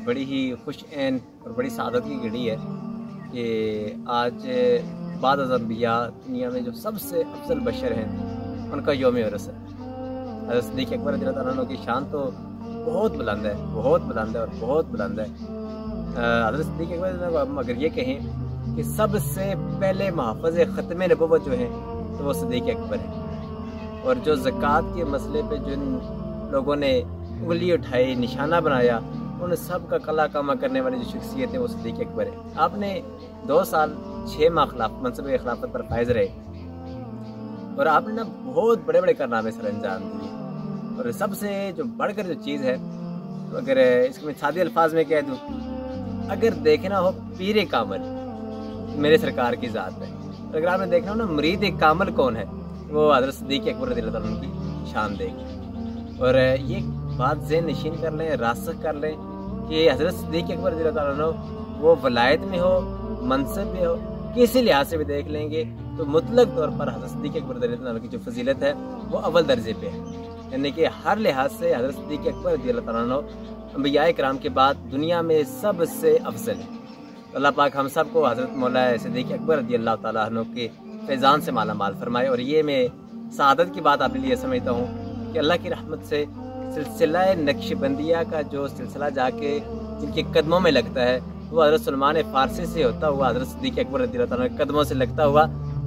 बड़ी ही खुश ऐन और बड़ी सआदत की घड़ी है कि आज बाद अज़ अंबिया दुनिया में जो सबसे अफजल बशर हैं उनका यौम उर्स है। हज़रत सिद्दीक़ अकबर रज़ी अल्लाह तआला की शान तो बहुत बुलंद है, बहुत बुलंद है और बहुत बुलंद है। हज़रत सिद्दीक़ अकबर अगर ये कहें कि सबसे पहले मुहफ़्फ़िज़ ख़त्म नबुव्वत जो हैं तो वो सिद्दीक़ अकबर है। और जो ज़कात के मसले पे जिन लोगों ने उंगली उठाई, निशाना बनाया, उन सब का कला कामा करने वाली जो शख्सियत है वो सिद्दीक़ अकबर है। आपने 2 साल 6 माह मनसब खिलाफत पर फायज रहे और आपने ना बहुत बड़े बड़े कारनामे सर अंजाम दिए। और सबसे जो बढ़कर जो चीज़ है, तो अगर इसको मैं सादे अल्फाज में कह दूँ, अगर देखना हो पीर कामल मेरे सरकार की ज़ात है, और अगर आपने देखना हो ना मुरीद कामल कौन है, वो हज़रत सिद्दीक़ अकबर रज़ी अल्लाह तआला की शान देगी। और ये बात ज़हन नशीन कर लें, रासख कर लें कि हज़रत सिद्दीक़ अकबर रज़ी अल्लाह तआला वो वलायत में हो, मनसब में हो, किसी लिहाज से भी देख लेंगे तो मुतलक तौर पर हज़रत सिद्दीक़ अकबर रज़ी अल्लाह तआला की जो फजीलत है वो अव्वल दर्जे पे है। यानी कि हर लिहाज से हज़रत सिद्दीक़ अकबर रज़ी अल्लाह तआला अंबिया किराम के बाद दुनिया में सबसे अफजल है। अल्लाह पाक हम सब को हज़रत मौला सिद्दीक़ अकबर रज़ी अल्लाह तआला अन्हु के फैज़ान से माला माल फरमाए। और ये मैं सआदत की बात आपके लिए समझता हूँ कि अल्लाह की रहमत से सिलसिला नक्शबंदिया का जो सिलसिला जाके जिनके कदमों में लगता है वो हज़रत सलमान फ़ारसी से होता हुआ हज़रत सिद्दीक़ अकबर रज़ी अल्लाह तआला के कदमों से लगता हुआ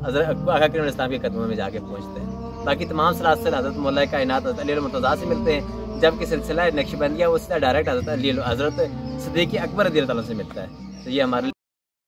हज़रत आका करीम इस्लाम के कदमों में जाके पहुँचते हैं। बाकी तमाम सलासिल हज़रत मौला कायनात हज़रत अली मुर्तज़ा से मिलते हैं, जबकि सिलसिला नक्शबंदिया वो सीधा डायरेक्ट हज़रत सिद्दीक़ अकबर रज़ी अल्लाह तआला से मिलता है। तो ये हमारे